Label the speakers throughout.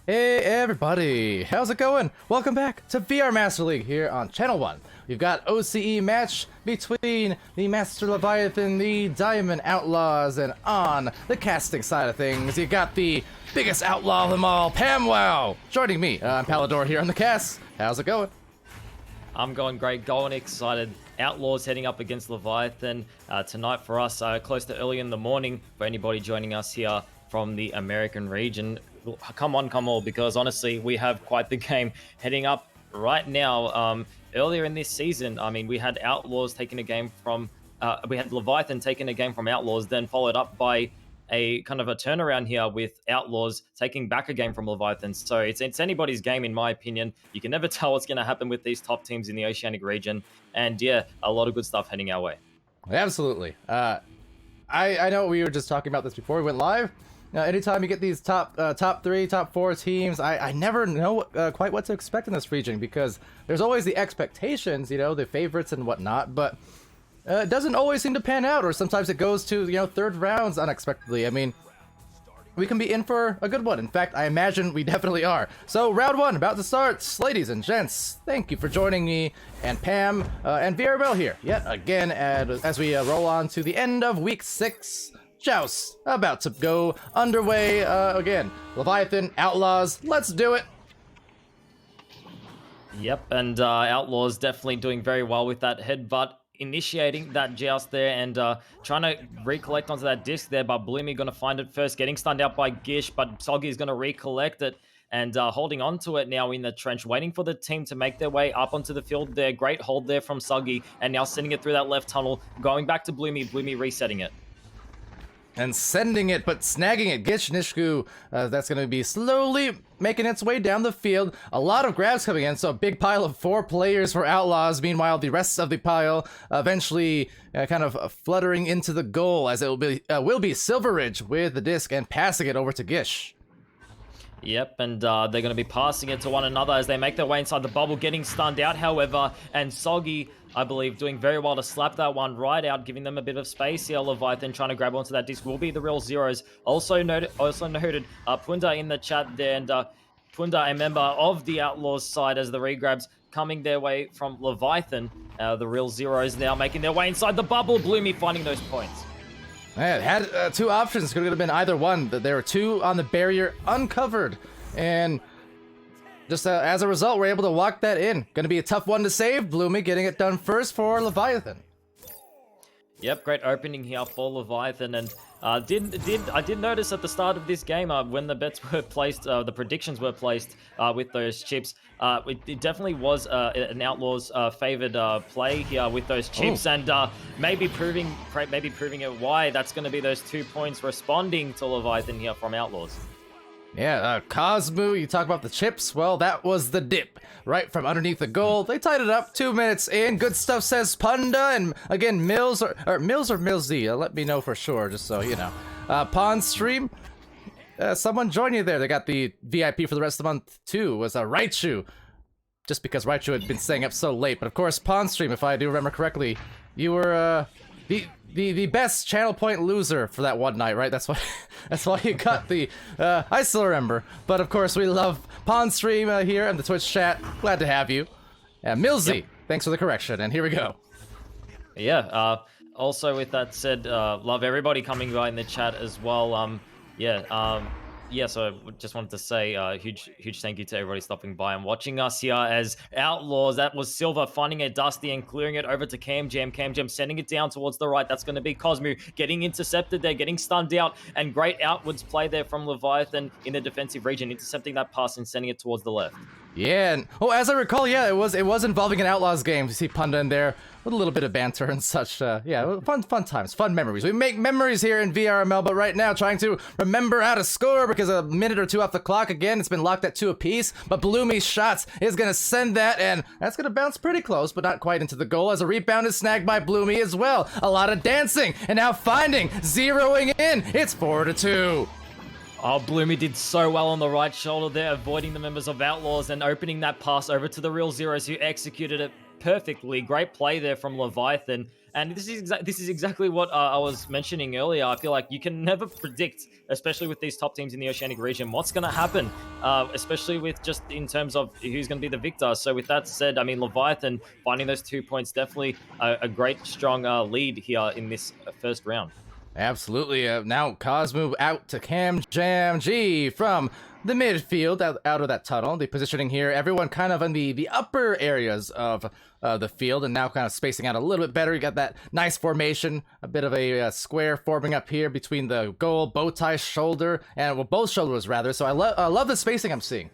Speaker 1: Hey everybody, how's it going? Welcome back to VR Master League here on Channel 1. We've got OCE match between the Master Leviathan, the Diamond Outlaws, and on the casting side of things, you got the biggest outlaw of them all, PAMWOW! Joining me, I'm Palidore here on the cast. How's it going?
Speaker 2: I'm going great, going excited. Outlaws heading up against Leviathan tonight for us, close to early in the morning for anybody joining us here from the American region. Come on, come all, because honestly, we have quite the game heading up right now. Earlier in this season, I mean, we had Outlaws taking a game from, we had Leviathan taking a game from Outlaws, then followed up by a kind of a turnaround here with Outlaws taking back a game from Leviathan. So it's anybody's game, in my opinion. You can never tell what's going to happen with these top teams in the Oceanic region. And yeah, a lot of good stuff heading our way.
Speaker 1: Absolutely. I know we were just talking about this before we went live. Anytime you get these top 3, top 4 teams, I never know quite what to expect in this region, because there's always the expectations, you know, the favorites and whatnot, but it doesn't always seem to pan out, or sometimes it goes to, you know, third rounds unexpectedly. I mean, we can be in for a good one. In fact, I imagine we definitely are. So round 1 about to start. Ladies and gents, thank you for joining me and Pam and VRML here yet again as we roll on to the end of week 6. Joust about to go underway again. Leviathan, Outlaws, let's do it.
Speaker 2: Yep, and Outlaws definitely doing very well with that headbutt, initiating that joust there and trying to recollect onto that disc there, but Bloomy going to find it first, getting stunned out by Gish, but Soggy is going to recollect it and holding on to it now in the trench, waiting for the team to make their way up onto the field there. Great hold there from Soggy, and now sending it through that left tunnel, going back to Bloomy, Bloomy resetting it.
Speaker 1: And sending it, but snagging it. Gish Nishku, that's going to be slowly making its way down the field. A lot of grabs coming in, so a big pile of 4 players for Outlaws. Meanwhile, the rest of the pile eventually kind of fluttering into the goal, as it will be Silveridge with the disc and passing it over to Gish.
Speaker 2: Yep, and they're going to be passing it to one another as they make their way inside the bubble, getting stunned out, however, and Soggy, I believe, doing very well to slap that one right out, giving them a bit of space here. Leviathan trying to grab onto that disc will be the real zeros. Also noted Punda in the chat there, and Punda, a member of the Outlaws side, as the regrabs coming their way from Leviathan. The real zeros now making their way inside the bubble. Bloomy finding those points.
Speaker 1: Man, it had 2 options. Could have been either one. There were 2 on the barrier uncovered, and just as a result, we're able to walk that in. Going to be a tough one to save. Bloomy getting it done first for Leviathan.
Speaker 2: Yep, great opening here for Leviathan, and I did notice at the start of this game when the bets were placed, the predictions were placed with those chips. It definitely was an Outlaws favored play here with those chips, and maybe proving it why that's going to be those 2 points responding to Leviathan here from Outlaws.
Speaker 1: Yeah, Cosmo, you talk about the chips. Well, that was the dip. Right from underneath the goal. They tied it up 2 minutes in. Good stuff, says Punda. And again, Mills or Millsy. Let me know for sure, just so you know. Pawn Stream. Someone join you there. They got the VIP for the rest of the month, too. Was Raichu. Just because Raichu had been staying up so late. But of course, Pawn Stream, if I do remember correctly, you were the best channel point loser for that one night, right? That's why you got the I still remember. But of course we love Pawn Stream here in the Twitch chat. Glad to have you. Millsy, yep. Thanks for the correction, and here we go.
Speaker 2: Yeah, also with that said, love everybody coming by in the chat as well. Yeah, so just wanted to say huge thank you to everybody stopping by and watching us here as Outlaws. That was Silver finding it Dusty and clearing it over to CamJam. CamJam sending it down towards the right. That's going to be Cosmo getting intercepted there, getting stunned out, and great outwards play there from Leviathan in the defensive region, intercepting that pass and sending it towards the left.
Speaker 1: Yeah, and as I recall, yeah, it was involving an Outlaws game. You see Punda in there with a little bit of banter and such. Yeah, fun times, fun memories. We make memories here in VRML, but right now trying to remember how to score because a minute or two off the clock again. It's been locked at 2 apiece, but Bloomy's shots is gonna send that, and that's gonna bounce pretty close, but not quite into the goal as a rebound is snagged by Bloomy as well. A lot of dancing, and now finding, zeroing in. It's 4-2.
Speaker 2: Oh, Bloomy did so well on the right shoulder there, avoiding the members of Outlaws and opening that pass over to the Real Zeros, who executed it perfectly. Great play there from Leviathan. And this is exactly what I was mentioning earlier. I feel like you can never predict, especially with these top teams in the Oceanic region, what's going to happen, especially with just in terms of who's going to be the victor. So with that said, I mean, Leviathan finding those 2 points, definitely a great, strong lead here in this first round.
Speaker 1: Absolutely. Now Cosmo out to CamJam G from the midfield out of that tunnel. The positioning here, everyone kind of in the upper areas of the field, and now kind of spacing out a little bit better. You got that nice formation, a bit of a square forming up here between the goal, bow tie, shoulder, and well, both shoulders rather. So I love the spacing I'm seeing.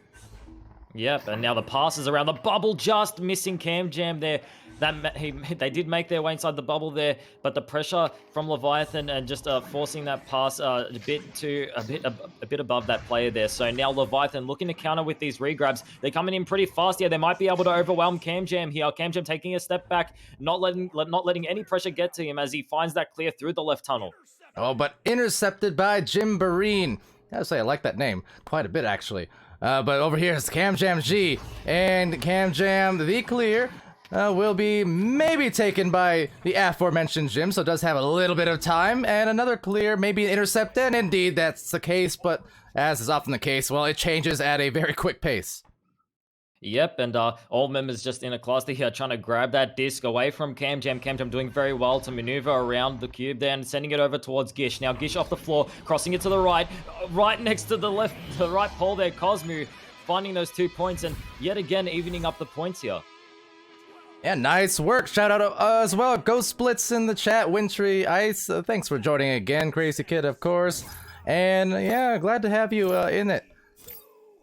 Speaker 2: Yep, and now the passes around the bubble, just missing CamJam there. They did make their way inside the bubble there, but the pressure from Leviathan and just forcing that pass a bit above that player there. So now Leviathan looking to counter with these regrabs. They're coming in pretty fast here. They might be able to overwhelm CamJam here. CamJam taking a step back, not letting any pressure get to him as he finds that clear through the left tunnel. Oh,
Speaker 1: but intercepted by Jim Barine. I gotta say, I like that name quite a bit actually. But over here is CamJam G, and CamJam the clear. Will be maybe taken by the aforementioned Jim, so does have a little bit of time, and another clear, maybe an intercept, and indeed that's the case, but as is often the case, well, it changes at a very quick pace.
Speaker 2: Yep, and all members just in a cluster here trying to grab that disc away from CamJam. CamJam doing very well to maneuver around the cube there and sending it over towards Gish. Now Gish off the floor, crossing it to the right next to the right pole there. Cosmo finding those 2 points and yet again evening up the points here.
Speaker 1: Yeah, nice work. Shout out as well. Ghost Splits in the chat. Wintry Ice, thanks for joining again. Crazy Kid, of course. And yeah, glad to have you in it.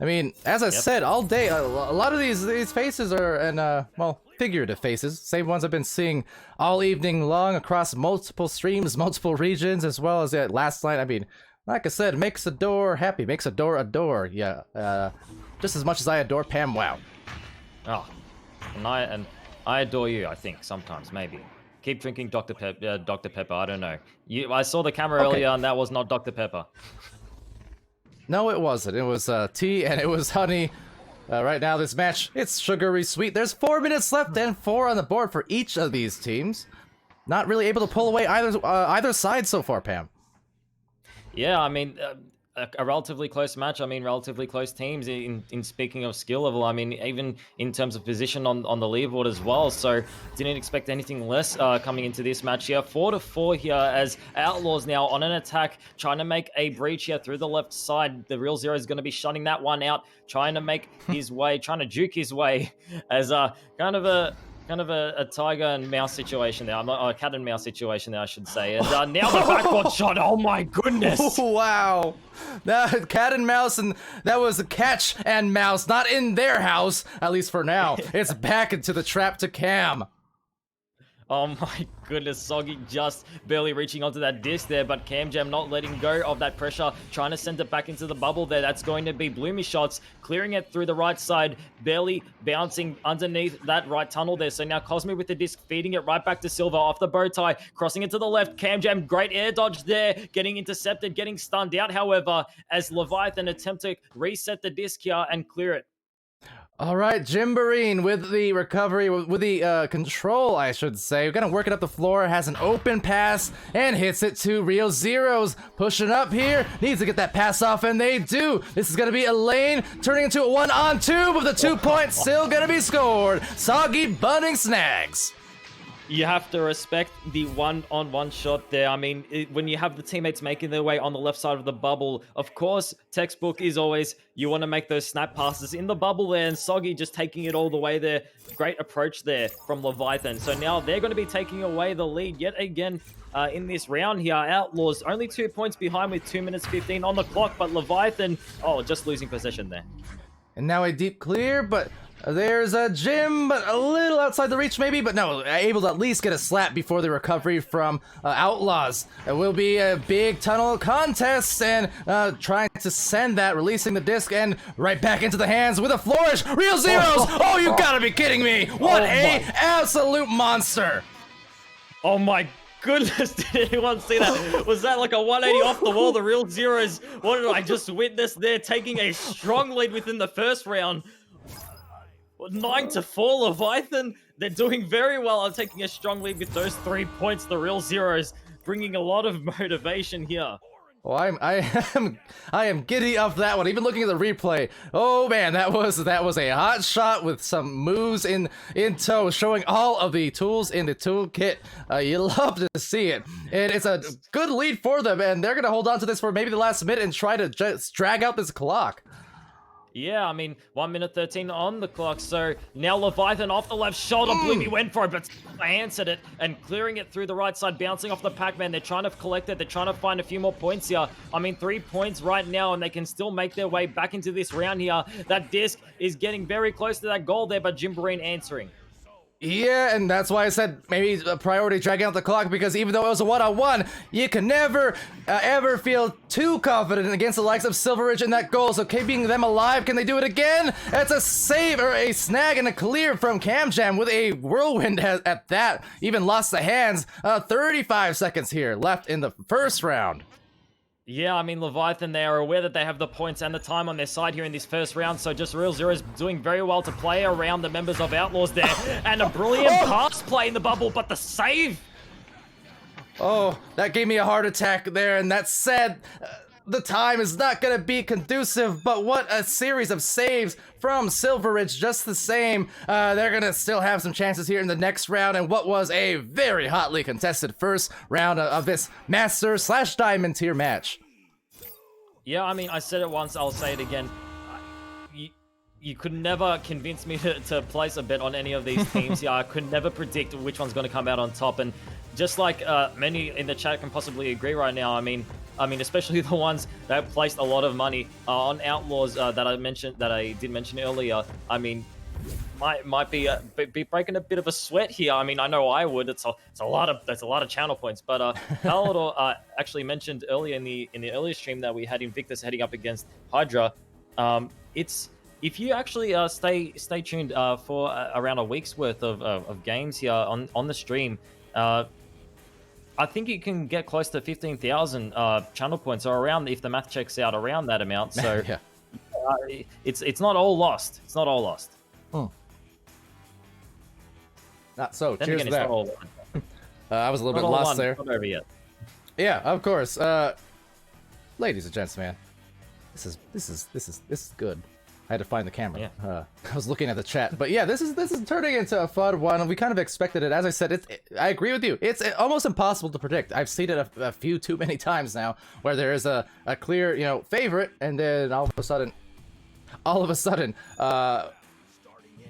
Speaker 1: I mean, as I said, all day, a lot of these faces are, well, figurative faces. Same ones I've been seeing all evening long across multiple streams, multiple regions, as well as last night. I mean, like I said, makes a door happy, makes a door adore. Yeah, just as much as I adore PAMWOW.
Speaker 2: Oh, and I adore you, I think, sometimes, maybe. Keep drinking Dr. Pepper, I don't know. I saw the camera earlier, and that was not Dr. Pepper.
Speaker 1: No, it wasn't. It was tea, and it was honey. Right now, this match, it's sugary sweet. There's 4 minutes left, and 4 on the board for each of these teams. Not really able to pull away either side so far, Pam.
Speaker 2: Yeah, I mean... a relatively close match. I mean, relatively close teams in speaking of skill level. I mean, even in terms of position on the leaderboard as well. So didn't expect anything less coming into this match here. 4-4 here as Outlaws now on an attack, trying to make a breach here through the left side. The Real Zero is going to be shutting that one out, trying to make his way, trying to juke his way as kind of a kind of a tiger and mouse situation there. I'm not a cat and mouse situation there, I should say. And now the backboard shot. Oh my goodness!
Speaker 1: Wow, that cat and mouse, and that was a catch and mouse, not in their house, at least for now. It's back into the trap to Cam.
Speaker 2: Oh my goodness, Soggy just barely reaching onto that disc there, but CamJam not letting go of that pressure, trying to send it back into the bubble there. That's going to be Bloomy shots, clearing it through the right side, barely bouncing underneath that right tunnel there. So now Cosme with the disc, feeding it right back to Silver off the bow tie, crossing it to the left. CamJam, great air dodge there, getting intercepted, getting stunned out, however, as Leviathan attempt to reset the disc here and clear it.
Speaker 1: All right, Jimboreen with the recovery, with the control, I should say. We're gonna work it up the floor, has an open pass, and hits it to Real Zeros. Pushing up here, needs to get that pass off, and they do. This is gonna be a lane, turning into a 1-on-2, but the 2 points still gonna be scored. Soggy bunting snags.
Speaker 2: You have to respect the one-on-one shot there. I mean, when you have the teammates making their way on the left side of the bubble, of course, textbook is always you want to make those snap passes in the bubble there, and Soggy just taking it all the way there. Great approach there from Leviathan. So now they're going to be taking away the lead yet again in this round here. Outlaws only 2 points behind with 2 minutes 15 on the clock, but Leviathan, oh, just losing possession there.
Speaker 1: And now a deep clear, but there's a Jim, but a little outside the reach maybe, but no, able to at least get a slap before the recovery from Outlaws. It will be a big tunnel contest, and trying to send that, releasing the disc, and right back into the hands with a flourish. Real Zeros! Oh, you gotta be kidding me! What a absolute monster!
Speaker 2: Oh my goodness, did anyone see that? Was that like a 180 off the wall? The Real Zeros, what did I just witness there? Taking a strong lead within the first round. 9-4 Leviathan. They're doing very well on taking a strong lead with those 3 points. The Real Zeros bringing a lot of motivation here.
Speaker 1: Oh, I am giddy off that one. Even looking at the replay, oh man, that was a hot shot with some moves in tow, showing all of the tools in the toolkit. You love to see it, and it's a good lead for them, and they're gonna hold on to this for maybe the last minute and try to just drag out this clock.
Speaker 2: Yeah, I mean, 1 minute 13 on the clock, so now Leviathan off the left shoulder, Bloomy went for it, but answered it, and clearing it through the right side, bouncing off the Pac-Man. They're trying to collect it, they're trying to find a few more points here. I mean, 3 points right now, and they can still make their way back into this round here. That disc is getting very close to that goal there, but Jimboreen answering.
Speaker 1: Yeah, and that's why I said maybe a priority dragging out the clock, because even though it was a one-on-one, you can never, ever feel too confident against the likes of Silveridge in that goal. So keeping them alive, can they do it again? That's a save, or a snag and a clear from CamJam with a whirlwind at that. Even lost the hands. 35 seconds here left in the first round.
Speaker 2: Yeah, I mean, Leviathan, they are aware that they have the points and the time on their side here in this first round, so just Real Zero's doing very well to play around the members of Outlaws there. And a brilliant pass play in the bubble, but the save!
Speaker 1: Oh, that gave me a heart attack there, and that said, the time is not gonna be conducive, but what a series of saves from Silveridge just the same. They're gonna still have some chances here in the next round, and what was a very hotly contested first round of this Master/Diamond tier match.
Speaker 2: Yeah, I mean, I said it once, I'll say it again. You could never convince me to place a bet on any of these teams. Yeah, I could never predict which one's going to come out on top, and just like many in the chat can possibly agree right now, I mean, especially the ones that placed a lot of money on Outlaws that I did mention earlier. I mean, might be breaking a bit of a sweat here. I mean, I know I would. That's a lot of channel points. But Palidore actually mentioned earlier in the earlier stream that we had Invictus heading up against Hydra. If you actually stay tuned for around a week's worth of games here on the stream, I think you can get close to 15,000 channel points, or around, if the math checks out, around that amount. So
Speaker 1: yeah.
Speaker 2: It's not all lost. It's not all lost.
Speaker 1: Not so.
Speaker 2: Then
Speaker 1: Cheers
Speaker 2: again,
Speaker 1: to
Speaker 2: it's
Speaker 1: that.
Speaker 2: not all
Speaker 1: I was a little bit lost there.
Speaker 2: Not over yet.
Speaker 1: Yeah, of course. Ladies and gents, man, this is good. I had to find the camera.
Speaker 2: Yeah.
Speaker 1: I was looking at the chat, but yeah, this is turning into a fun one. We kind of expected it. As I said, I agree with you. It's almost impossible to predict. I've seen it a few too many times now, where there is a clear, favorite, and then all of a sudden,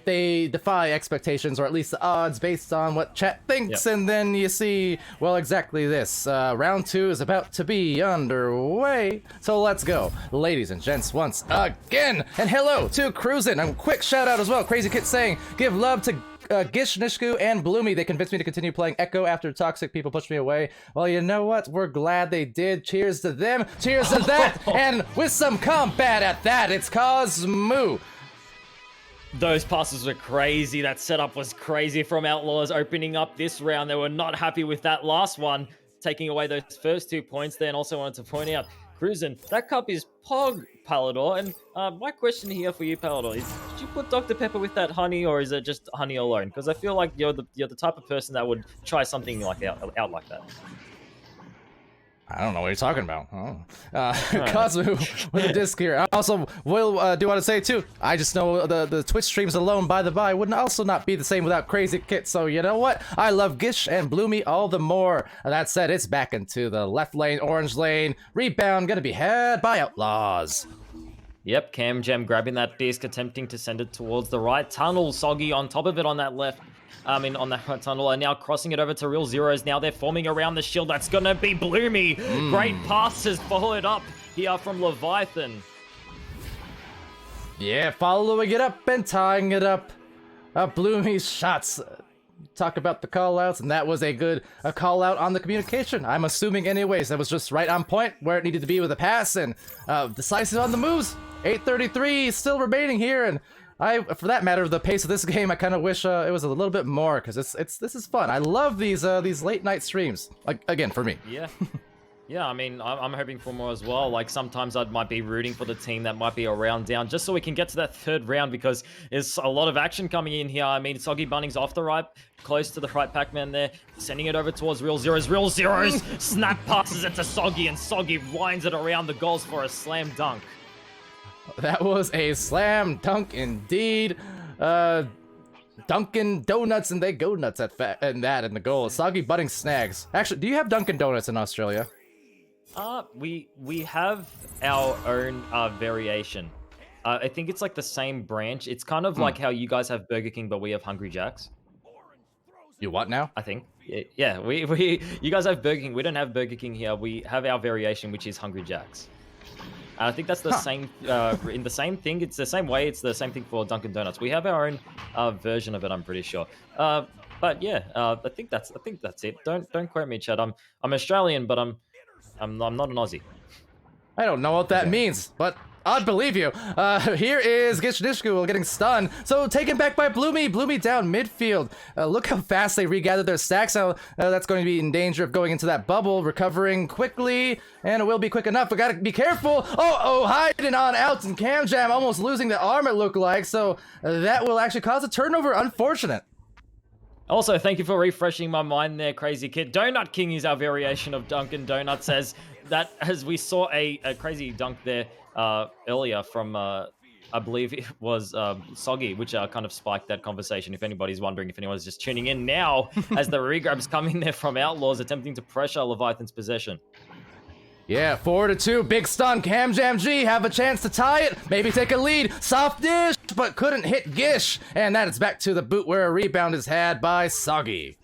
Speaker 1: they defy expectations, or at least the odds based on what chat thinks, and then you see, well, exactly this. Round 2 is about to be underway, so let's go. Ladies and gents, once again, and hello to Cruisin', and a quick shout out as well, Crazy Kit saying, give love to Gish, Nishku, and Bloomy. They convinced me to continue playing Echo after toxic people pushed me away. Well, you know what? We're glad they did. Cheers to them. Cheers to that. And with some combat at that, it's PAMWOW.
Speaker 2: Those passes were crazy. That setup was crazy from Outlaws opening up this round. They were not happy with that last one, taking away those first 2 points there. And also wanted to point out, Cruisin', that cup is Pog, Palidore. And my question here for you, Palidore, is did you put Dr. Pepper with that honey, or is it just honey alone? Because I feel like you're the type of person that would try something like out like that.
Speaker 1: I don't know what you're talking about. PAMWOW with a disc here. I also do want to say too, I just know the Twitch streams alone, by the by, would also not be the same without Crazy Kit. So you know what? I love Gish and Bloomy all the more. That said, it's back into the left lane, orange lane. Rebound gonna be had by Outlaws.
Speaker 2: Yep, Cam Jam grabbing that disc, attempting to send it towards the right tunnel. Soggy on top of it on that left. On that right tunnel, and now crossing it over to Real Zeros. Now they're forming around the shield. That's gonna be Bloomy. Great passes followed up here from Leviathan.
Speaker 1: Yeah, following it up and tying it up. Bloomy's shots. Talk about the call-outs, and that was a call-out on the communication. I'm assuming anyways, that was just right on point where it needed to be with a pass, and decisive on the moves. 8:33 still remaining here, and for that matter, the pace of this game, I kind of wish it was a little bit more, because this is fun. I love these late night streams. Like, again, for me.
Speaker 2: Yeah. Yeah, I mean, I'm hoping for more as well. Like, sometimes I might be rooting for the team that might be a round down, just so we can get to that third round, because there's a lot of action coming in here. I mean, Soggy Bunning's off the right, close to the right Pac-Man there, sending it over towards Real Zeros. Real Zeros snap passes it to Soggy, and Soggy winds it around the goals for a slam dunk.
Speaker 1: That was a slam dunk indeed. Dunkin' Donuts, and they go nuts in the goal. Soggy Budding snags. Actually, do you have Dunkin' Donuts in Australia?
Speaker 2: We have our own variation. I think it's like the same branch. It's kind of like how you guys have Burger King, but we have Hungry Jack's.
Speaker 1: You what now?
Speaker 2: I think. Yeah, you guys have Burger King. We don't have Burger King here. We have our variation, which is Hungry Jack's. I think that's the same, in the same thing. It's the same way. It's the same thing for Dunkin' Donuts. We have our own version of it, I'm pretty sure. But yeah, I think that's it. Don't quote me, Chad. I'm Australian, but I'm not an Aussie.
Speaker 1: I don't know what that means, but I'd believe you. Here is Gishnishku getting stunned. So taken back by Bloomy. Bloomy down midfield. Look how fast they regather their stacks. Now that's going to be in danger of going into that bubble. Recovering quickly, and it will be quick enough. We gotta be careful. Oh, hiding on out, and Cam Jam almost losing the arm, it looked like. So that will actually cause a turnover. Unfortunate.
Speaker 2: Also, thank you for refreshing my mind there, Crazy Kid. Donut King is our variation of Dunkin' Donuts, as we saw a crazy dunk there earlier from, I believe it was Soggy, which kind of spiked that conversation, if anybody's wondering, if anyone's just tuning in now, as the regrabs come in there from Outlaws, attempting to pressure Leviathan's possession.
Speaker 1: Yeah, 4-2, big stun. Cam Jam G have a chance to tie it, maybe take a lead. Soft dish, but couldn't hit Gish. And that is back to the boot, where a rebound is had by Soggy.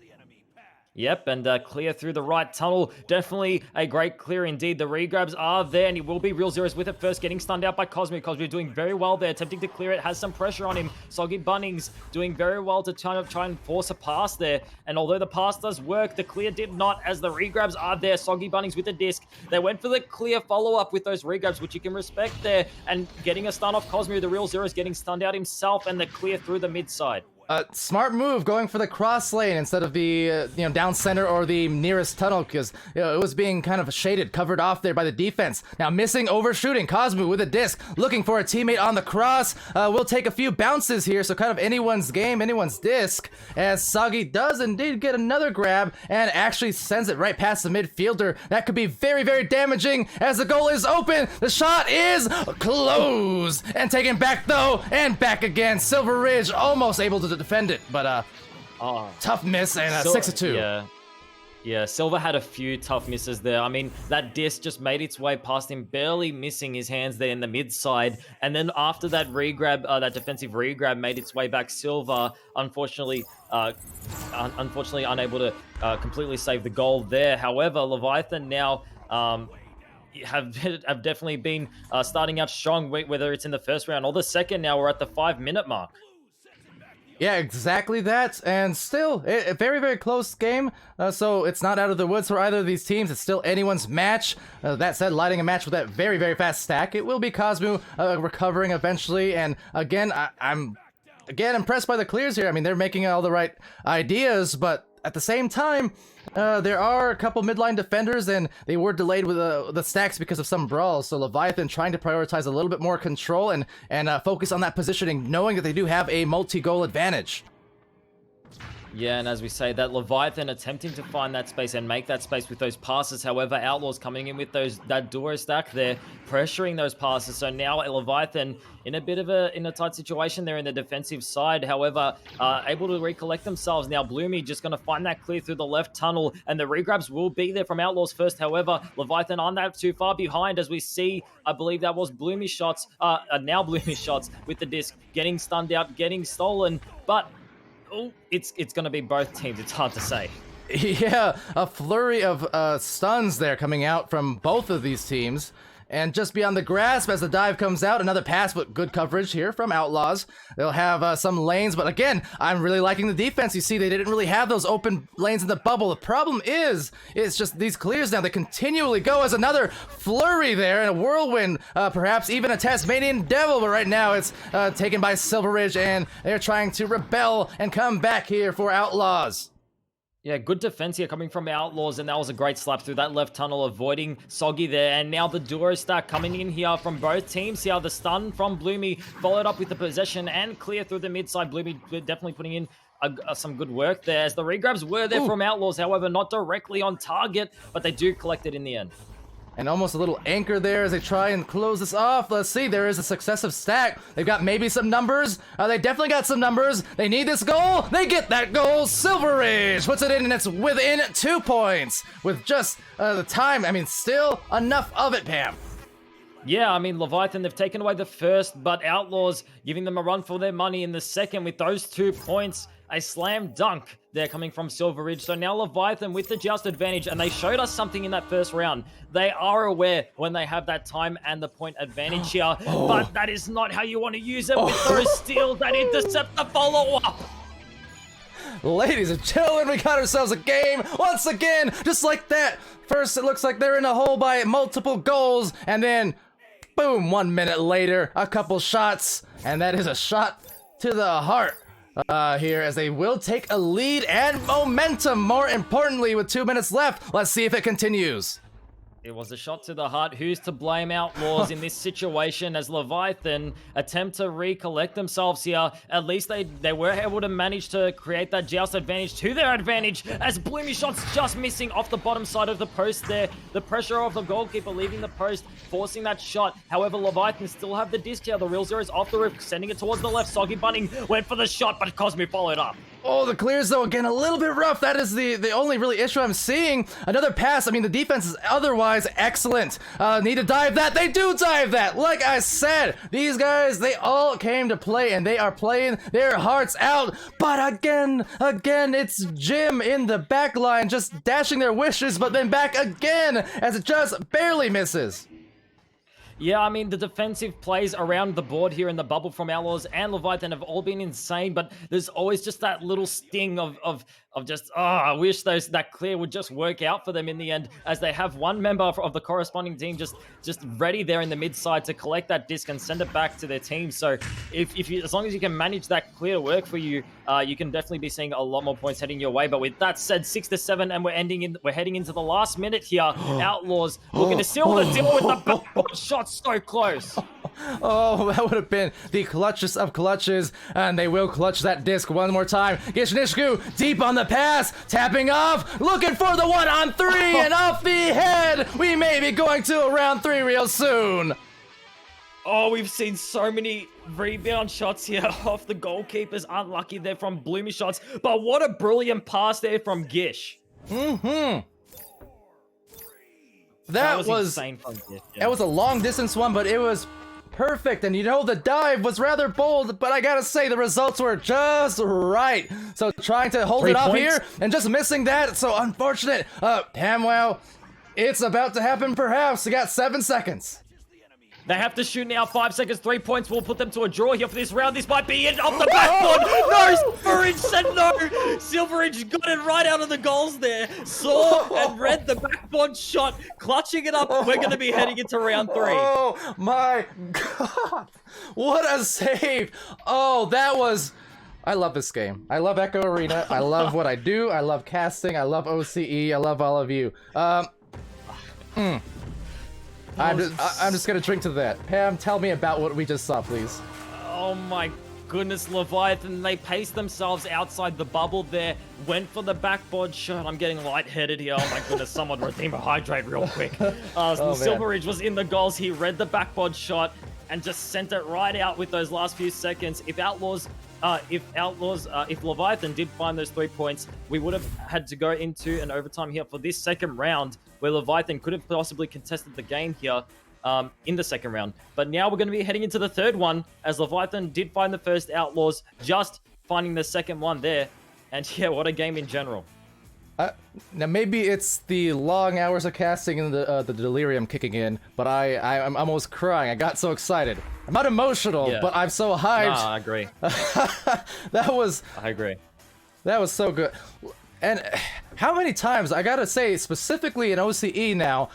Speaker 2: Yep, and clear through the right tunnel. Definitely a great clear indeed. The regrabs are there, and it will be Real Zeros with it first, getting stunned out by PAMWOW. PAMWOW doing very well there, attempting to clear it, has some pressure on him. Soggy Bunnings doing very well to try and force a pass there. And although the pass does work, the clear did not, as the regrabs are there. Soggy Bunnings with the disc. They went for the clear follow-up with those regrabs, which you can respect there. And getting a stun off PAMWOW, the Real Zeros getting stunned out himself, and the clear through the mid side.
Speaker 1: Smart move, going for the cross lane instead of the down center or the nearest tunnel, because it was being kind of shaded, covered off there by the defense. Now missing, overshooting. PAMWOW with a disc, looking for a teammate on the cross. We'll take a few bounces here, so kind of anyone's game, anyone's disc. As Soggy does indeed get another grab and actually sends it right past the midfielder. That could be very, very damaging, as the goal is open. The shot is closed and taken back though, and back again. Silver Ridge almost able to defend it, but tough miss, and 6-2.
Speaker 2: Yeah. Yeah, Silver had a few tough misses there. I mean, that disc just made its way past him, barely missing his hands there in the mid side. And then after that regrab, that defensive regrab made its way back, Silver, unfortunately unable to completely save the goal there. However, Leviathan now have have definitely been starting out strong, whether it's in the first round or the second. Now we're at the 5-minute mark.
Speaker 1: Yeah, exactly that, and still, a very, very close game, so it's not out of the woods for either of these teams. It's still anyone's match. That said, lighting a match with that very, very fast stack, it will be Cosmo recovering eventually, and again, I'm impressed by the clears here. I mean, they're making all the right ideas, but at the same time, there are a couple midline defenders, and they were delayed with the stacks because of some brawls. So Leviathan trying to prioritize a little bit more control and focus on that positioning, knowing that they do have a multi-goal advantage.
Speaker 2: Yeah, and as we say, that Leviathan attempting to find that space and make that space with those passes. However, Outlaws coming in with that duo stack there, pressuring those passes. So now Leviathan in a bit of a tight situation there in the defensive side. However, able to recollect themselves. Now Bloomy just going to find that clear through the left tunnel, and the regrabs will be there from Outlaws first. However, Leviathan aren't that too far behind, as we see, I believe that was Bloomy shots, now Bloomy shots with the disc getting stunned out, getting stolen, but it's going to be both teams. It's hard to say.
Speaker 1: Yeah, a flurry of stuns there coming out from both of these teams. And just beyond the grasp as the dive comes out, another pass, but good coverage here from Outlaws. They'll have some lanes, but again, I'm really liking the defense. You see, they didn't really have those open lanes in the bubble. The problem is, it's just these clears now. They continually go as another flurry there, and a whirlwind, perhaps even a Tasmanian Devil, but right now it's taken by Silver Ridge, and they're trying to rebel and come back here for Outlaws.
Speaker 2: Yeah, good defense here coming from Outlaws, and that was a great slap through that left tunnel, avoiding Soggy there. And now the duo stack coming in here from both teams here. The stun from Bloomy, followed up with the possession and clear through the mid side. Bloomy definitely putting in some good work there, as the regrabs were there from Outlaws. However, not directly on target, but they do collect it in the end.
Speaker 1: And almost a little anchor there as they try and close this off. Let's see, there is a successive stack. They've got maybe some numbers. They definitely got some numbers. They need this goal. They get that goal. Silver Ridge puts it in, and it's within 2 points. With just the time, I mean, still enough of it, Pam.
Speaker 2: Yeah, I mean, Leviathan, they've taken away the first, but Outlaws giving them a run for their money in the second with those 2 points. A slam dunk there coming from Silver Ridge. So now Leviathan with the just advantage, and they showed us something in that first round. They are aware when they have that time and the point advantage here, but that is not how you want to use it with those steals that intercept the follow-up.
Speaker 1: Ladies and gentlemen, we got ourselves a game once again, just like that. First, it looks like they're in a hole by multiple goals, and then boom, 1 minute later, a couple shots, and that is a shot to the heart. Here, as they will take a lead and momentum, more importantly, with 2 minutes left. Let's see if it continues.
Speaker 2: It was a shot to the heart. Who's to blame Outlaws in this situation, as Leviathan attempt to recollect themselves here? At least they were able to manage to create that joust advantage to their advantage, as Bloomy shots just missing off the bottom side of the post there. The pressure of the goalkeeper leaving the post, forcing that shot. However, Leviathan still have the disc here. The Real Zero is off the roof, sending it towards the left. Soggy Bunning went for the shot, but Cosmo followed up.
Speaker 1: Oh, the clears, though, again, a little bit rough. That is the only really issue I'm seeing. Another pass. I mean, the defense is otherwise excellent. Need to dive that. They do dive that. Like I said, these guys, they all came to play, and they are playing their hearts out. But again, it's Jim in the back line just dashing their wishes, but then back again as it just barely misses.
Speaker 2: Yeah, I mean, the defensive plays around the board here in the bubble from Outlaws and Leviathan have all been insane, but there's always just that little sting of just, I wish that clear would just work out for them in the end, as they have one member of the corresponding team just ready there in the mid side to collect that disc and send it back to their team. So if you, as long as you can manage that clear to work for you, you can definitely be seeing a lot more points heading your way. But with that said, 6-7, and we're heading into the last minute here. Outlaws looking to seal the deal with the backboard shot so close.
Speaker 1: Oh, that would have been the clutchest of clutches, and they will clutch that disc one more time. Gishnishku deep on the pass, tapping off, looking for the 1-on-3, and off the head. We may be going to a round 3 real soon.
Speaker 2: Oh, we've seen so many rebound shots here off the goalkeepers. Unlucky there from Bloomy shots, but what a brilliant pass there from Gish.
Speaker 1: That was
Speaker 2: insane from this, yeah.
Speaker 1: That was a long distance one, but it was perfect. And you know, the dive was rather bold, but I gotta say the results were just right. So trying to hold
Speaker 2: 3
Speaker 1: it off
Speaker 2: points.
Speaker 1: here and just missing that, so unfortunate. PAMWOW, it's about to happen perhaps. You got 7 seconds.
Speaker 2: They have to shoot now. 5 seconds. 3 points will put them to a draw here for this round. This might be it. Off the backboard. No, Silveridge said no. Silveridge got it right out of the goals there. Saw and read the backboard shot, clutching it up. We're going to be heading into round 3.
Speaker 1: Oh my god. What a save. Oh, that was... I love this game. I love Echo Arena. I love what I do. I love casting. I love OCE. I love all of you. I'm just gonna drink to that. Pam, tell me about what we just saw, please.
Speaker 2: Oh my goodness, Leviathan. They paced themselves outside the bubble there. Went for the backboard shot. I'm getting lightheaded here. Oh my goodness, someone redeem a hydrate real quick. Silveridge was in the goals. He read the backboard shot and just sent it right out with those last few seconds. If Leviathan did find those 3 points, we would have had to go into an overtime here for this second round, where Leviathan could have possibly contested the game here in the second round. But now we're going to be heading into the third one, as Leviathan did find the first Outlaws, just finding the second one there. And yeah, what a game in general.
Speaker 1: Now maybe it's the long hours of casting and the delirium kicking in, but I'm almost crying. I got so excited. I'm not emotional,
Speaker 2: Yeah.
Speaker 1: but I'm so hyped.
Speaker 2: Nah, I agree.
Speaker 1: I
Speaker 2: agree.
Speaker 1: That was so good. And how many times, I gotta say, specifically in OCE now,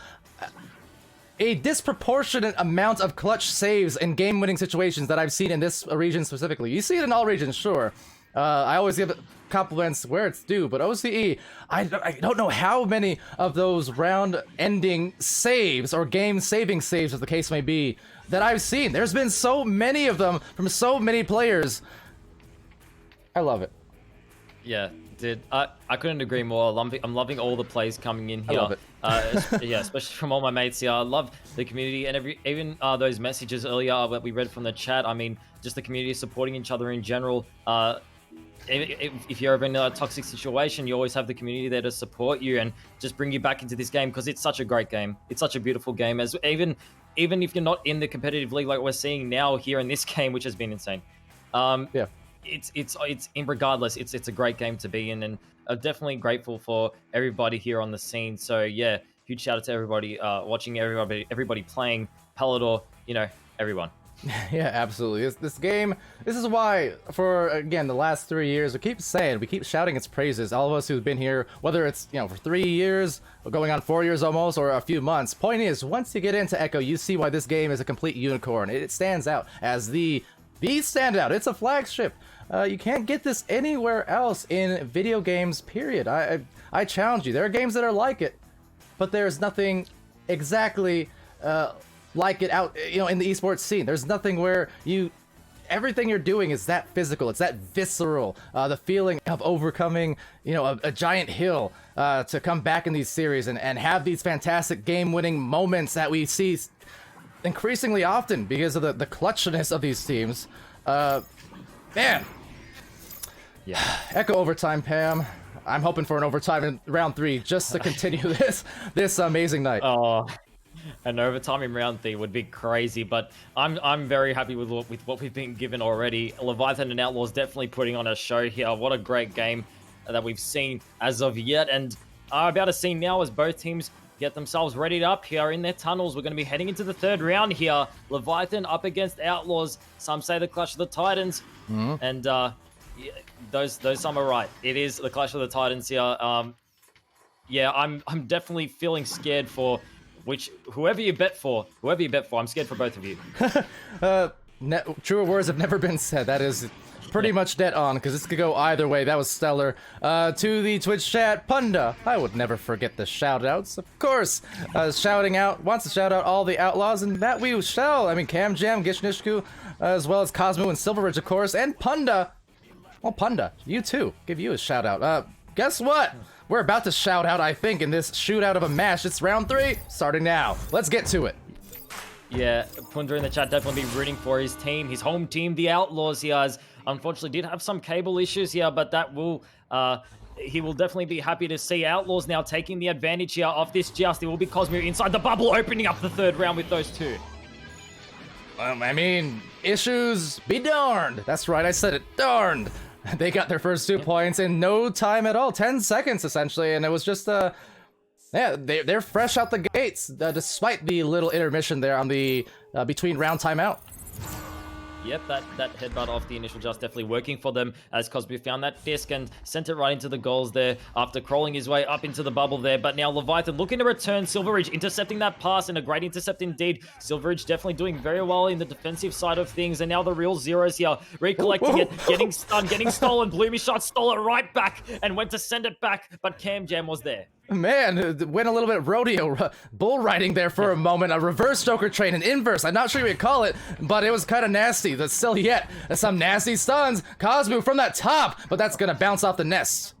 Speaker 1: a disproportionate amount of clutch saves in game-winning situations that I've seen in this region specifically. You see it in all regions, sure. I always give compliments where it's due, but OCE, I don't know how many of those round-ending saves, or game-saving saves, as the case may be, that I've seen. There's been so many of them from so many players. I love it.
Speaker 2: Yeah, dude, I couldn't agree more. I'm loving all the plays coming in here.
Speaker 1: I love it.
Speaker 2: Yeah, especially from all my mates here. I love the community, and even those messages earlier that we read from the chat. I mean, just the community supporting each other in general. If you're ever in a toxic situation, you always have the community there to support you and just bring you back into this game, because it's such a great game. It's such a beautiful game. As even if you're not in the competitive league like we're seeing now here in this game, which has been insane.
Speaker 1: Yeah.
Speaker 2: It's in regardless, it's a great game to be in, and I'm definitely grateful for everybody here on the scene. So yeah, huge shout out to everybody watching, everybody playing, Palidore, everyone.
Speaker 1: Yeah, absolutely. This game, this is why, for, again, the last 3 years, we keep shouting its praises. All of us who've been here, whether it's, for 3 years, or going on 4 years almost, or a few months. Point is, once you get into Echo, you see why this game is a complete unicorn. It stands out as the standout. It's a flagship. You can't get this anywhere else in video games, period. I challenge you. There are games that are like it, but there's nothing exactly like it out, in the esports scene. There's nothing where everything you're doing is that physical. It's that visceral. The feeling of overcoming, a giant hill to come back in these series and have these fantastic game-winning moments that we see increasingly often because of the clutchness of these teams. Man.
Speaker 2: Yeah.
Speaker 1: Echo overtime, Pam. I'm hoping for an overtime in round 3 just to continue this amazing night.
Speaker 2: Oh, an overtime in round 3 would be crazy, but I'm very happy with what we've been given already. Leviathan and Outlaws definitely putting on a show here. What a great game that we've seen as of yet, and about to see now as both teams get themselves readied up here in their tunnels. We're going to be heading into the third round here. Leviathan up against Outlaws. Some say the Clash of the Titans, and those some are right. It is the Clash of the Titans here. Yeah, I'm definitely feeling scared for whoever you bet for. I'm scared for both of you.
Speaker 1: Truer words have never been said. That is pretty much dead on, because this could go either way. That was stellar. To the Twitch chat, Punda, I would never forget the shout-outs, of course. Wants to shout out all the Outlaws, and that we shall. I mean, Cam Jam, Gishnishku, as well as Cosmo and Silveridge, of course, and Punda. Well, Punda, you too. Give you a shout-out. Guess what? We're about to shout out, I think, in this shootout of a match. It's round 3, starting now. Let's get to it.
Speaker 2: Yeah, Punda in the chat definitely be rooting for his team, his home team, the Outlaws. He has unfortunately did have some cable issues here, but that will he will definitely be happy to see Outlaws now taking the advantage here of this joust. It will be Cosmo inside the bubble, opening up the third round with those two.
Speaker 1: I mean, issues be darned. That's right, I said it, darned. They got their first 2 points in no time at all, 10 seconds essentially, and it was just yeah, they're fresh out the gates, despite the little intermission there on the between round timeout.
Speaker 2: Yep, that headbutt off the initial just definitely working for them as Cosby found that disc and sent it right into the goals there after crawling his way up into the bubble there. But now Leviathan looking to return. Silveridge intercepting that pass and a great intercept indeed. Silveridge definitely doing very well in the defensive side of things. And now the real zeros here recollecting it, getting stunned, getting stolen. Bloomy shot stole it right back and went to send it back, but Cam Jam was there.
Speaker 1: Man, went a little bit rodeo bull riding there for a moment. A reverse Joker train, an inverse. I'm not sure you would call it, but it was kind of nasty. That's still yet some nasty stuns. Cosmo from that top, but that's gonna bounce off the nest.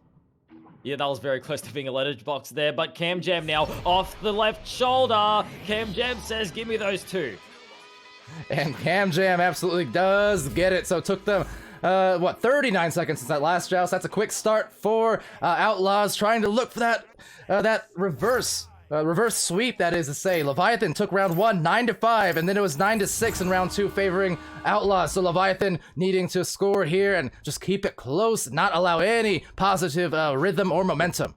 Speaker 2: Yeah, that was very close to being a letterbox there, but Cam Jam now off the left shoulder. Cam Jam says, give me those two.
Speaker 1: And Cam Jam absolutely does get it. So it took them 39 seconds since that last joust. That's a quick start for Outlaws, trying to look for that reverse sweep, that is to say. Leviathan took round 1 9-5, and then it was 9-6 in round 2 favoring Outlaws. So Leviathan needing to score here and just keep it close, not allow any positive rhythm or momentum.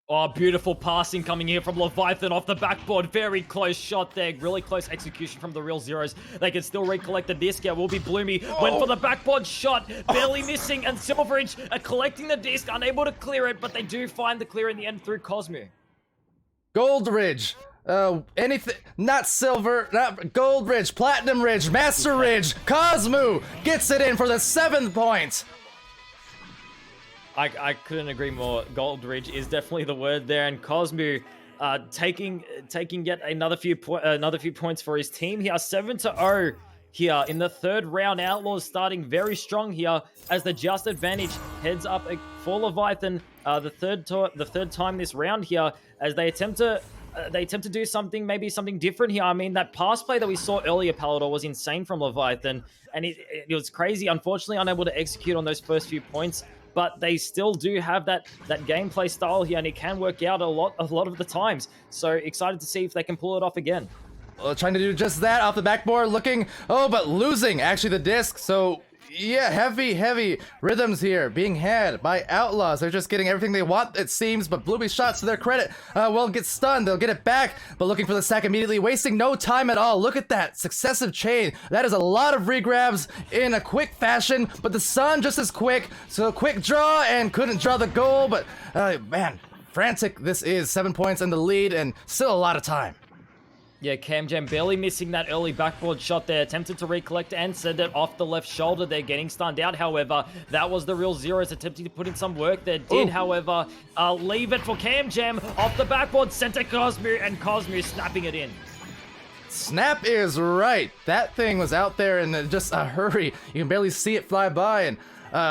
Speaker 2: Oh, beautiful passing coming here from Leviathan off the backboard. Very close shot there. Really close execution from the real zeros. They can still recollect the disc. Yeah, will be Bloomy. Went for the backboard shot. Barely missing. And Silveridge collecting the disc. Unable to clear it, but they do find the clear in the end through Cosmo.
Speaker 1: Goldridge. Anything, not silver, not Goldridge, Platinum Ridge, Master Ridge. Cosmo gets it in for the 7th point.
Speaker 2: I couldn't agree more. Goldridge is definitely the word there, and Cosmo taking yet another few points for his team here. 7-0 here in the third round. Outlaws starting very strong here as the just advantage heads up for Leviathan. The third time this round here as they attempt to do something, maybe something different here. I mean, that pass play that we saw earlier, Palidore, was insane from Leviathan, and it was crazy. Unfortunately, unable to execute on those first few points. But they still do have that gameplay style here, and it can work out a lot of the times. So excited to see if they can pull it off again.
Speaker 1: Trying to do just that off the backboard, looking, but losing actually the disc. So yeah, heavy rhythms here being had by Outlaws. They're just getting everything they want, it seems, but Bloomy's shots, to their credit, will get stunned. They'll get it back, but looking for the sack immediately, wasting no time at all. Look at that successive chain. That is a lot of regrabs in a quick fashion, but the sun just as quick. So quick draw and couldn't draw the goal, but man, frantic this is. 7 points in the lead and still a lot of time.
Speaker 2: Yeah, Cam Jam barely missing that early backboard shot there. Attempted to recollect and send it off the left shoulder there, getting stunned out. However, that was the real zeros attempting to put in some work there. Did, however, leave it for Cam Jam off the backboard. Sent to Cosmo, and Cosmo snapping it in.
Speaker 1: Snap is right. That thing was out there in just a hurry. You can barely see it fly by, and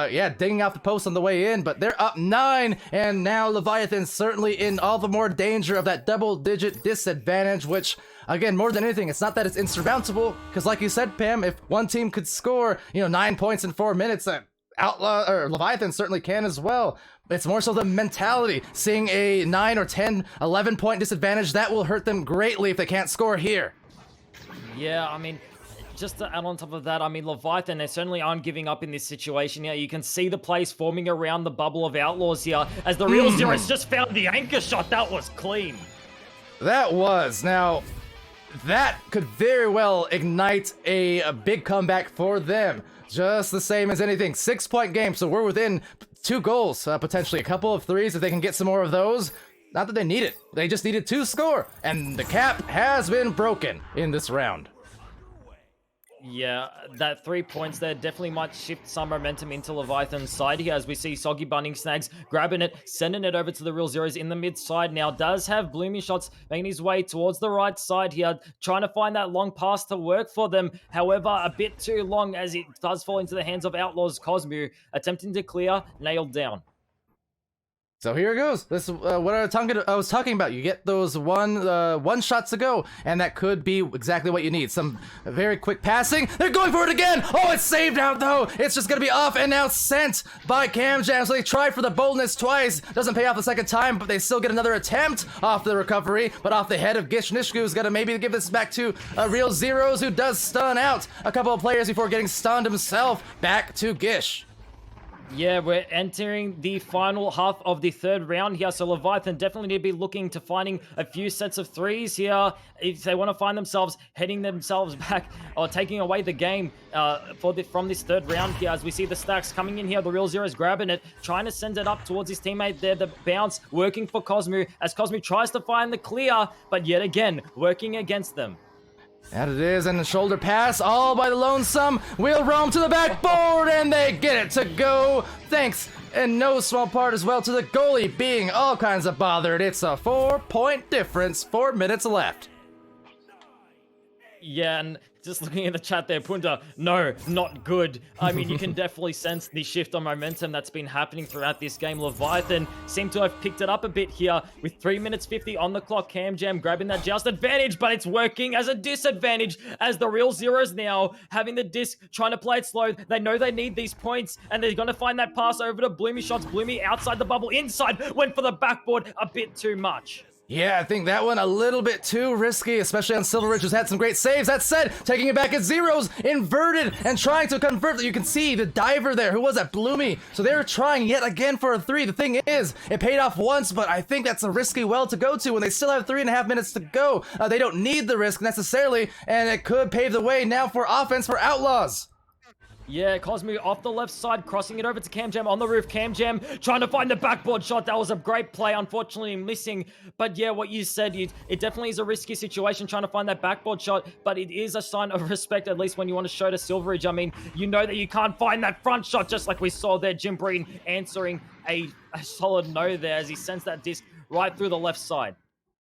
Speaker 1: yeah, digging out the post on the way in, but they're up 9, and now Leviathan's certainly in all the more danger of that double-digit disadvantage, which, again, more than anything, it's not that it's insurmountable, because like you said, Pam, if one team could score, 9 points in 4 minutes, Leviathan certainly can as well. It's more so the mentality. Seeing a 9 or 10, 11 point disadvantage, that will hurt them greatly if they can't score here.
Speaker 2: Yeah, I mean, just to add on top of that, I mean, Leviathan, they certainly aren't giving up in this situation here. You can see the place forming around the bubble of Outlaws here as the real zeros just found the anchor shot. That was clean.
Speaker 1: That was. Now, that could very well ignite a big comeback for them. Just the same as anything. 6-point game, so we're within 2 goals, potentially a couple of threes if they can get some more of those. Not that they need it. They just needed to score, and the cap has been broken in this round.
Speaker 2: Yeah, that 3 points there definitely might shift some momentum into Leviathan's side here as we see Soggy Bunning Snags grabbing it, sending it over to the real zeros in the mid side now. Does have Bloomy shots making his way towards the right side here, trying to find that long pass to work for them. However, a bit too long as it does fall into the hands of Outlaws. Cosmo attempting to clear, nailed down.
Speaker 1: So here it goes. This is what I was talking about. You get those one shots to go, and that could be exactly what you need. Some very quick passing. They're going for it again. Oh, it's saved out though. It's just gonna be off and now sent by CamJam. So they tried for the boldness twice. Doesn't pay off the second time, but they still get another attempt off the recovery. But off the head of Gish. Nishku's gonna maybe give this back to Real Zeros, who does stun out a couple of players before getting stunned himself. Back to Gish.
Speaker 2: Yeah, we're entering the final half of the third round here, so Leviathan definitely need to be looking to finding a few sets of threes here if they want to find themselves heading themselves back or taking away the game from this third round here. As we see the stacks coming in here, the Real Zero's grabbing it, trying to send it up towards his teammate there, the bounce working for Cosmo as Cosmo tries to find the clear, but yet again, working against them.
Speaker 1: That it is, and the shoulder pass, all by the lonesome. Wheel roam to the backboard, and they get it to go. Thanks, in no small part as well, to the goalie being all kinds of bothered. It's a 4-point difference, 4 minutes left.
Speaker 2: Yeah, and just looking at the chat there, Punta, no, not good. I mean, you can definitely sense the shift on momentum that's been happening throughout this game. Leviathan seem to have picked it up a bit here with 3 minutes 50 on the clock. CamJam grabbing that just advantage, but it's working as a disadvantage as the Real Zeros now having the disc, trying to play it slow. They know they need these points, and they're going to find that pass over to Bloomy shots. Bloomy outside the bubble, inside, went for the backboard a bit too much.
Speaker 1: Yeah, I think that one a little bit too risky, especially on Silver Ridge, who's had some great saves. That said, taking it back at Zeros, inverted, and trying to convert. You can see the diver there, who was at Bloomy. So they were trying yet again for a 3. The thing is, it paid off once, but I think that's a risky well to go to when they still have 3.5 minutes to go. They don't need the risk necessarily, and it could pave the way now for offense for Outlaws.
Speaker 2: Yeah, Cosmo off the left side, crossing it over to CamJam on the roof. CamJam trying to find the backboard shot. That was a great play, unfortunately missing. But yeah, what you said, it definitely is a risky situation trying to find that backboard shot, but it is a sign of respect, at least when you want to show to Silveridge. I mean, you know that you can't find that front shot, just like we saw there. Jim Breen answering a solid no there as he sends that disc right through the left side.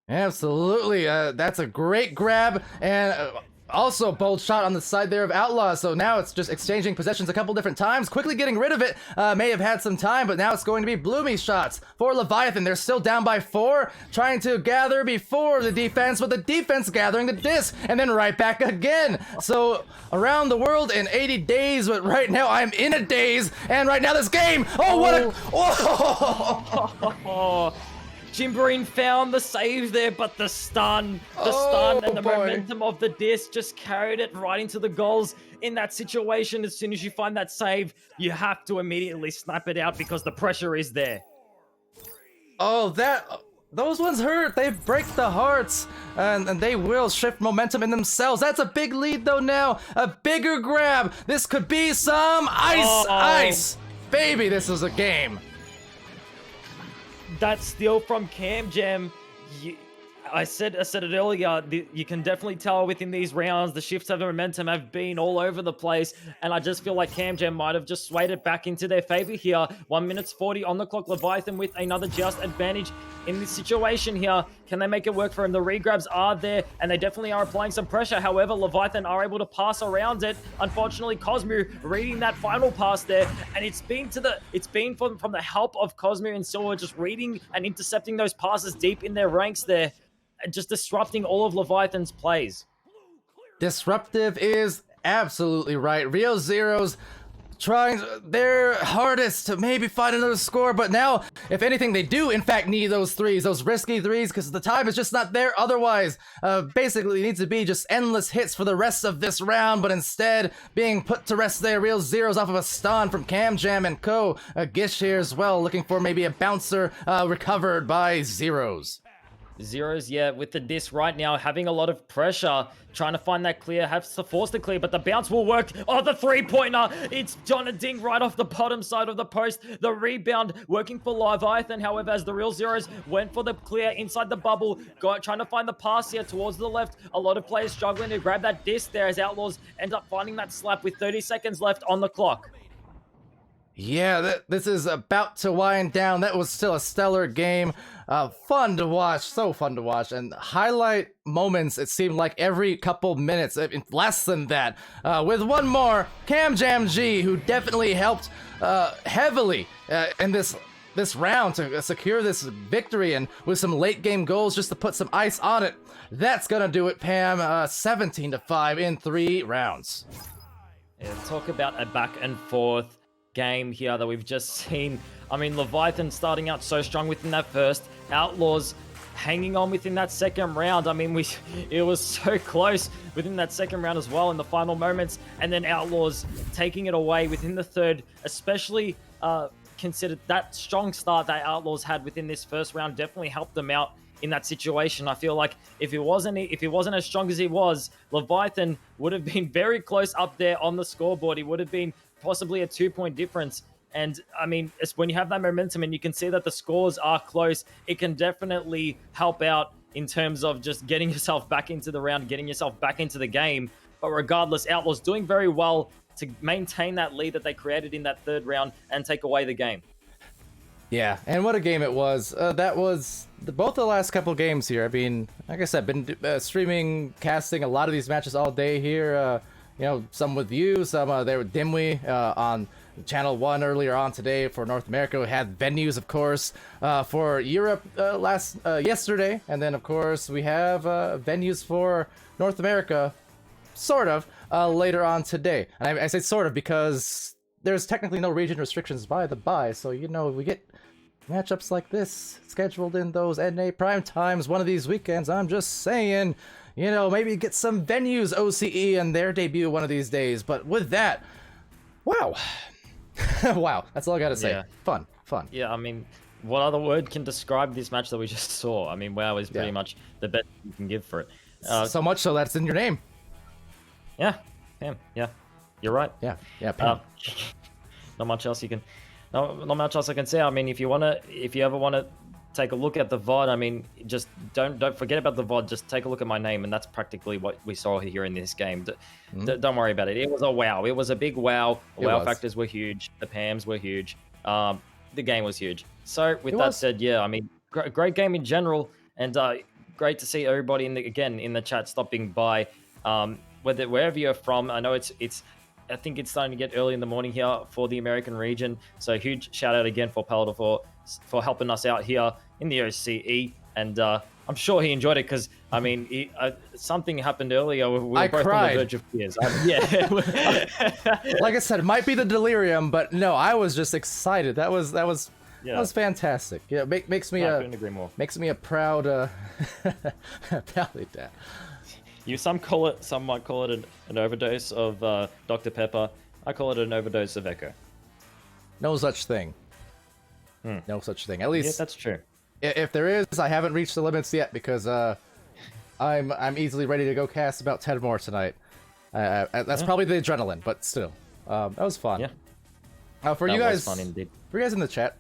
Speaker 1: Absolutely, that's a great grab, and also bold shot on the side there of Outlaws. So now it's just exchanging possessions a couple different times, quickly getting rid of it. May have had some time, but now it's going to be Bloomy shots for Leviathan. They're still down by 4, trying to gather before the defense, but the defense gathering the disc, and then right back again. So around the world in 80 days, but right now I'm in a daze, and right now this game,
Speaker 2: Oh, Jim Breen found the save there, but the stun and the momentum of the disc just carried it right into the goals. In that situation, as soon as you find that save, you have to immediately snap it out because the pressure is there.
Speaker 1: Oh, those ones hurt. They break the hearts, and they will shift momentum in themselves. That's a big lead though now. A bigger grab. This could be some ice. Baby, this is a game.
Speaker 2: That steal from CamJam, I said it earlier, you can definitely tell within these rounds, the shifts of momentum have been all over the place, and I just feel like CamJam might have just swayed it back into their favor here. 1 minute 40 on the clock, Leviathan with another just advantage in this situation here. Can they make it work for him? The regrabs are there, and they definitely are applying some pressure. However, Leviathan are able to pass around it. Unfortunately, Cosmo reading that final pass there, and it's been from the help of Cosmo and Silver just reading and intercepting those passes deep in their ranks there, and just disrupting all of Leviathan's plays.
Speaker 1: Disruptive is absolutely right. Real Zeros trying their hardest to maybe find another score, but now, if anything, they do in fact need those threes, those risky threes, because the time is just not there otherwise. Basically, it needs to be just endless hits for the rest of this round, but instead, being put to rest there. Real Zeros off of a stun from CamJam and co. Gish here as well, looking for maybe a bouncer recovered by Zeros.
Speaker 2: Zeros, yeah, with the disc right now, having a lot of pressure, trying to find that clear, has to force the clear, but the bounce will work. Oh, the three-pointer! It's Jonading right off the bottom side of the post. The rebound working for Leviathan, however, as the Real Zeros went for the clear inside the bubble, trying to find the pass here towards the left. A lot of players struggling to grab that disc there as Outlaws end up finding that slap with 30 seconds left on the clock.
Speaker 1: Yeah, this is about to wind down. That was still a stellar game. Fun to watch, so fun to watch. And highlight moments, it seemed like every couple minutes, less than that. With one more, CamJam G, who definitely helped heavily in this this round to secure this victory, and with some late game goals just to put some ice on it. That's gonna do it, Pam. 17-5 in 3 rounds.
Speaker 2: Yeah, talk about a back and forth game here that we've just seen. I mean, Leviathan starting out so strong within that first, Outlaws hanging on within that second round. I mean, it was so close within that second round as well in the final moments, and then Outlaws taking it away within the third, especially considered that strong start that Outlaws had within this first round definitely helped them out in that situation. I feel like if it wasn't as strong as he was, Leviathan would have been very close up there on the scoreboard. It would have been possibly a 2-point difference. And I mean, it's when you have that momentum and you can see that the scores are close, it can definitely help out in terms of just getting yourself back into the round, getting yourself back into the game. But regardless, Outlaws doing very well to maintain that lead that they created in that third round and take away the game.
Speaker 1: Yeah, and what a game it was. That was both the last couple games here. I mean, like I said, been streaming, casting a lot of these matches all day here. You know, some with you, some there with Dimwee on Channel 1 earlier on today for North America. We had venues, of course, for Europe yesterday. And then, of course, we have venues for North America, sort of, later on today. And I say sort of because there's technically no region restrictions by the by. So, you know, we get matchups like this scheduled in those NA prime times one of these weekends. I'm just saying, you know, maybe get some venues OCE and their debut one of these days. But with that, wow. Wow, that's all I gotta say. Yeah. Fun.
Speaker 2: Yeah, I mean, what other word can describe this match that we just saw? I mean, wow is pretty much the best you can give for it.
Speaker 1: So much so that's in your name.
Speaker 2: Yeah, Pam. Yeah, you're right.
Speaker 1: Yeah, Pam.
Speaker 2: Not much else you can. Not much else I can say. I mean, if you ever wanna take a look at the VOD, I mean, just don't forget about the VOD. Just take a look at my name, and that's practically what we saw here in this game. Don't worry about it. It was a wow. It was a big wow. The wow factors were huge. The PAMs were huge. The game was huge. So with that said, yeah, I mean, great game in general, and great to see everybody in the chat stopping by. Wherever you're from, I know it's. I think it's starting to get early in the morning here for the American region. So huge shout out again for Palidore for helping us out here in the OCE. And I'm sure he enjoyed it because, I mean, something happened earlier. We were both
Speaker 1: cried.
Speaker 2: on the verge of tears. Yeah.
Speaker 1: Like I said, it might be the delirium, but no, I was just excited. That was fantastic. Yeah, makes me
Speaker 2: couldn't agree more.
Speaker 1: Makes me a proud Palidore.
Speaker 2: Some might call it an overdose of Dr. Pepper. I call it an overdose of Echo.
Speaker 1: No such thing. No such thing. At least
Speaker 2: yeah, that's true.
Speaker 1: If there is, I haven't reached the limits yet because I'm easily ready to go cast about 10 more tonight. That's probably the adrenaline, but still, that was fun.
Speaker 2: Yeah.
Speaker 1: For
Speaker 2: that
Speaker 1: you guys,
Speaker 2: was fun indeed.
Speaker 1: For you guys in the chat,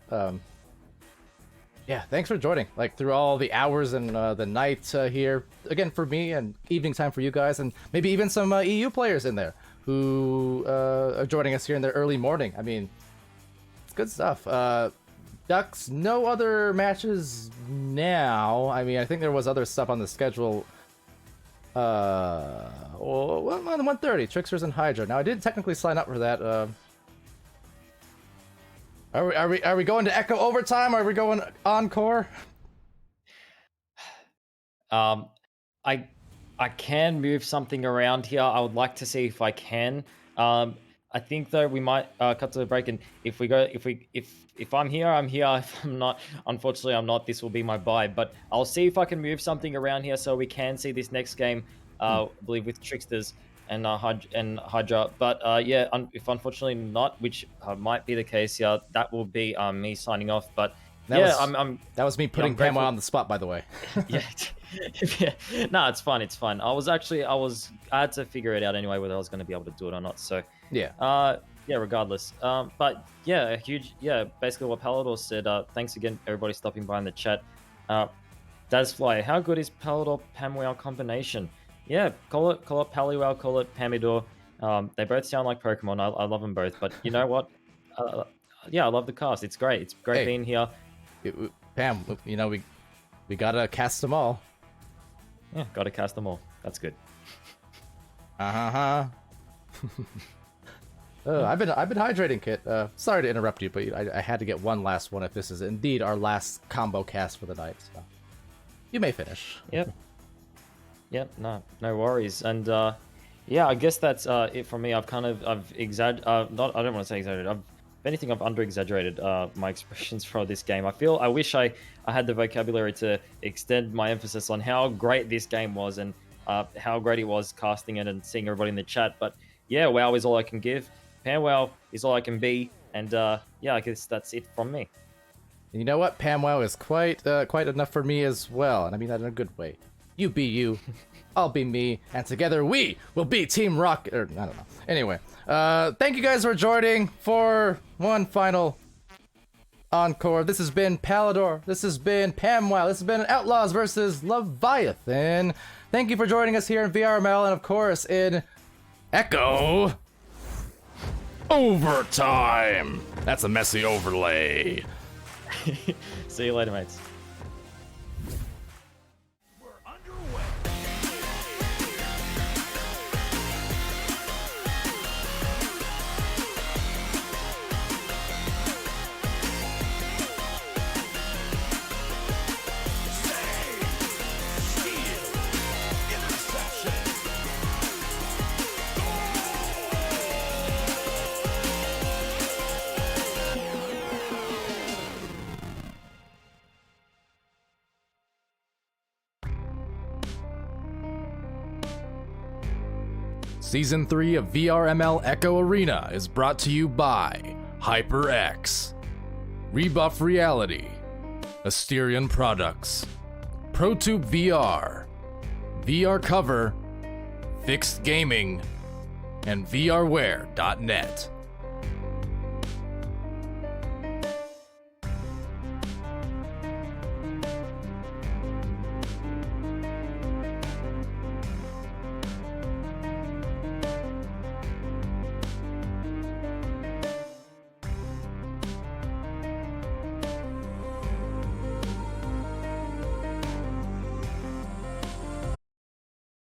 Speaker 1: yeah, thanks for joining. Like through all the hours and the night here. Again, for me and evening time for you guys, and maybe even some EU players in there who are joining us here in the early morning. I mean, it's good stuff. Ducks, no other matches now. I mean, I think there was other stuff on the schedule. 1:30, Tricksters and Hydra. Now, I did technically sign up for that. Are we going to Echo overtime? Are we going encore?
Speaker 2: I can move something around here. I would like to see if I can. I think though we might cut to the break, and if I'm here, I'm here. If I'm not, unfortunately, I'm not. This will be my bye. But I'll see if I can move something around here so we can see this next game. I believe with Tricksters and Hydra. But yeah, if unfortunately not, which might be the case, yeah, that will be me signing off. But that
Speaker 1: was me putting PAMWOW on the spot, by the way.
Speaker 2: Yeah. No, it's fine. It's fine. I had to figure it out anyway whether I was going to be able to do it or not. So
Speaker 1: yeah.
Speaker 2: Regardless. But yeah, basically what Palidore said. Thanks again, everybody stopping by in the chat. Dazfly, how good is Palidore PAMWOW combination? Yeah, call it PALIWOW, call it PAMIDOR. They both sound like Pokemon. I love them both. But you know what? Yeah, I love the cast. It's great. It's great being here.
Speaker 1: Pam, you know, we gotta cast them all.
Speaker 2: Yeah, gotta cast them all. That's good.
Speaker 1: I've been hydrating, Kit. Sorry to interrupt you, but I had to get one last one if this is indeed our last combo cast for the night. So. You may finish.
Speaker 2: Yep. Yep. No worries. And yeah, I guess that's it for me. I've exaggerated. I don't want to say exaggerated. If anything, I've under-exaggerated my expressions for this game. I wish I had the vocabulary to extend my emphasis on how great this game was and how great it was casting it and seeing everybody in the chat. But yeah, WoW is all I can give. PAMWOW is all I can be. And yeah, I guess that's it from me.
Speaker 1: You know what? PAMWOW is quite enough for me as well, and I mean that in a good way. You be you, I'll be me, and together we will be Team Rocket. Or I don't know. Anyway, thank you guys for joining for one final encore. This has been Palidore. This has been PAMWOW. This has been Outlaws versus Leviathan. Thank you for joining us here in VRML, and of course in Echo Overtime. That's a messy overlay.
Speaker 2: See you later, mates.
Speaker 1: Season 3 of VRML Echo Arena is brought to you by HyperX, Rebuff Reality, Asterion Products, ProTube VR, VR Cover, Fixed Gaming, and VRware.net.